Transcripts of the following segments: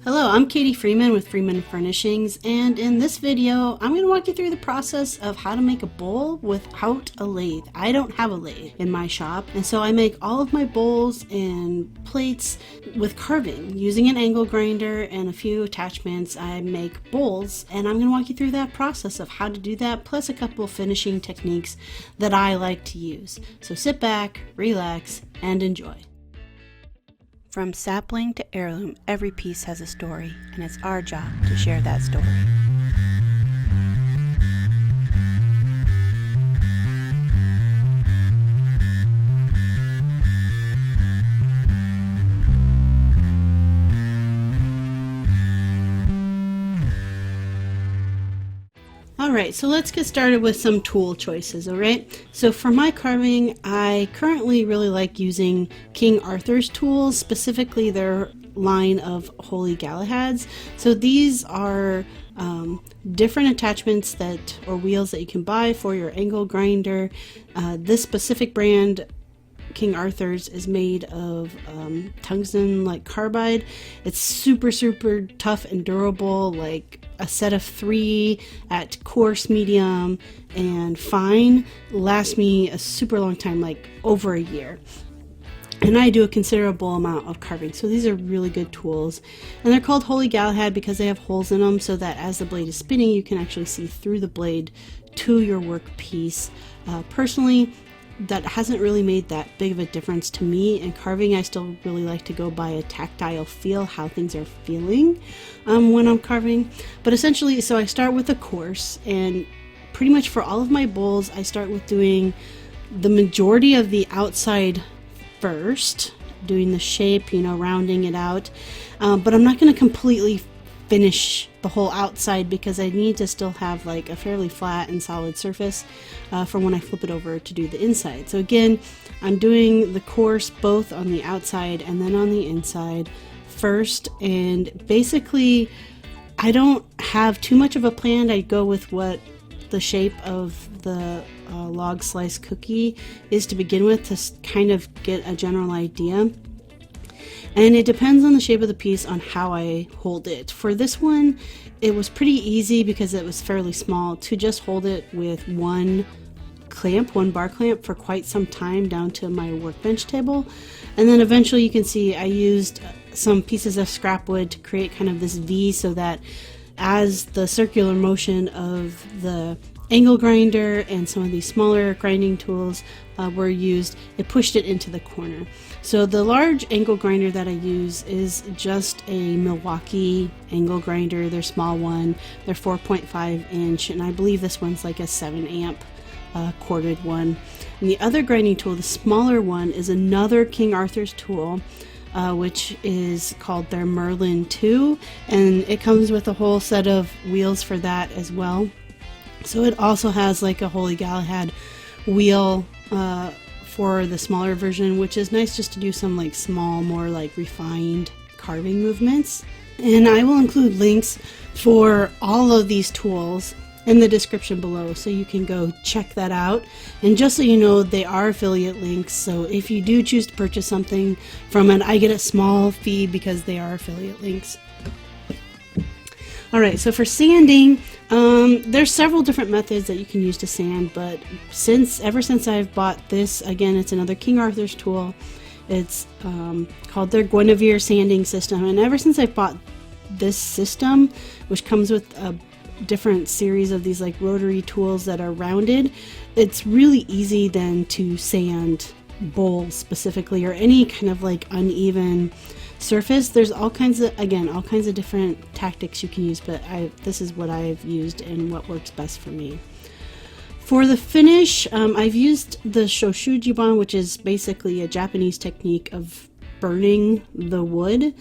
Hello, I'm Katie Freeman with Freeman Furnishings, and in this video I'm going to walk you through the process of how to make a bowl without a lathe. I don't have a lathe in my shop, and so I make all of my bowls and plates with carving. Using an angle grinder and a few attachments, I make bowls, and I'm going to walk you through that process of how to do that, plus a couple of finishing techniques that I like to use. So sit back, relax, and enjoy. From sapling to heirloom, every piece has a story, and it's our job to share that story. Alright, so let's get started with some tool choices, alright? So for my carving, I currently really like using King Arthur's tools, specifically their line of Holy Galahads. So these are different attachments or wheels that you can buy for your angle grinder. This specific brand, King Arthur's, is made of tungsten like carbide. It's super tough and durable, like a set of 3 at coarse, medium, and fine lasts me a super long time, like over a year. And I do a considerable amount of carving, so these are really good tools. And they're called Holy Galahad because they have holes in them so that as the blade is spinning you can actually see through the blade to your workpiece. Personally, that hasn't really made that big of a difference to me. In carving, I still really like to go by a tactile feel, how things are feeling when I'm carving. But essentially, so I start with a course, and pretty much for all of my bowls, I start with doing the majority of the outside first, doing the shape, rounding it out. But I'm not going to completely finish the whole outside because I need to still have like a fairly flat and solid surface for when I flip it over to do the inside. So again, I'm doing the course both on the outside and then on the inside first, and basically I don't have too much of a plan. I go with what the shape of the log slice cookie is to begin with, to kind of get a general idea. And it depends on the shape of the piece on how I hold it. For this one, it was pretty easy because it was fairly small to just hold it with one bar clamp for quite some time down to my workbench table. And then eventually you can see I used some pieces of scrap wood to create kind of this V, so that as the circular motion of the angle grinder and some of these smaller grinding tools were used, it pushed it into the corner. So the large angle grinder that I use is just a Milwaukee angle grinder. They're small one. They're 4.5 inch, and I believe this one's like a 7 amp corded one. And the other grinding tool, the smaller one, is another King Arthur's tool, which is called their Merlin 2, and it comes with a whole set of wheels for that as well. So it also has like a Holy Galahad wheel for the smaller version, which is nice just to do some like small, more like refined carving movements. And I will include links for all of these tools in the description below, so you can go check that out. And just so you know, they are affiliate links, so if you do choose to purchase something from it, I get a small fee because they are affiliate links. Alright, so for sanding, there's several different methods that you can use to sand, but ever since I've bought this, again, it's another King Arthur's tool. It's called their Guinevere sanding system, and ever since I've bought this system, which comes with a different series of these like rotary tools that are rounded, it's really easy then to sand bowls specifically, or any kind of like uneven surface. There's all kinds of different tactics you can use, but this is what I've used and what works best for me. For the finish, I've used the Shou Sugi Ban, which is basically a Japanese technique of burning the wood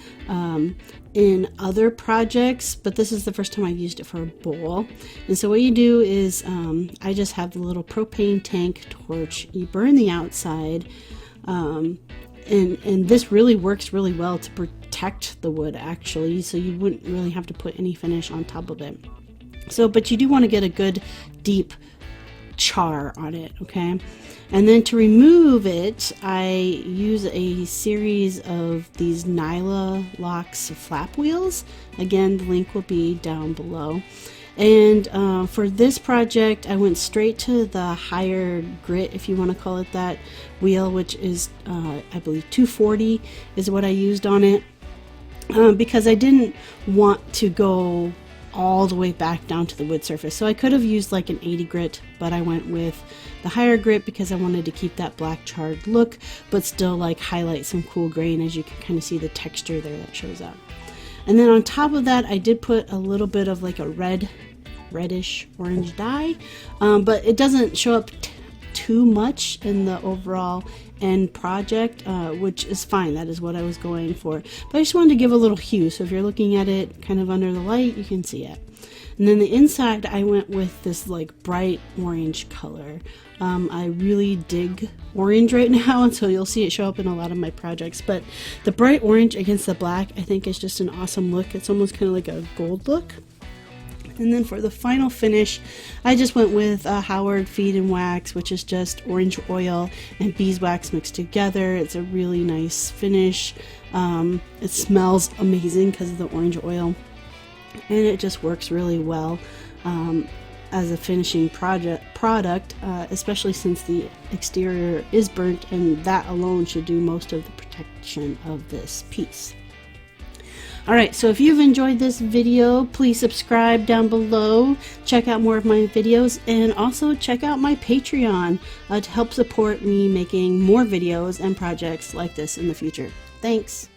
in other projects, but this is the first time I've used it for a bowl. And so what you do is I just have the little propane tank torch. You burn the outside, and this really works really well to protect the wood, actually, so you wouldn't really have to put any finish on top of it. So, but you do want to get a good deep char on it, okay? And then to remove it, I use a series of these Nyla Locks flap wheels. Again, the link will be down below. And for this project, I went straight to the higher grit, if you want to call it that, wheel, which is, I believe, 240 is what I used on it, because I didn't want to go all the way back down to the wood surface. So I could have used like an 80 grit, but I went with the higher grit because I wanted to keep that black charred look, but still like highlight some cool grain. As you can kind of see the texture there that shows up. And then on top of that, I did put a little bit of like a reddish orange dye, but it doesn't show up too much in the overall end project, which is fine. That is what I was going for, but I just wanted to give a little hue, so if you're looking at it kind of under the light, you can see it. And then the inside, I went with this like bright orange color. I really dig orange right now, and so you'll see it show up in a lot of my projects, but the bright orange against the black I think is just an awesome look. It's almost kind of like a gold look. And then for the final finish, I just went with Howard Feed and Wax, which is just orange oil and beeswax mixed together. It's a really nice finish. It smells amazing because of the orange oil, and it just works really well as a finishing product, especially since the exterior is burnt, and that alone should do most of the protection of this piece. Alright, so if you've enjoyed this video, please subscribe down below, check out more of my videos, and also check out my Patreon to help support me making more videos and projects like this in the future. Thanks!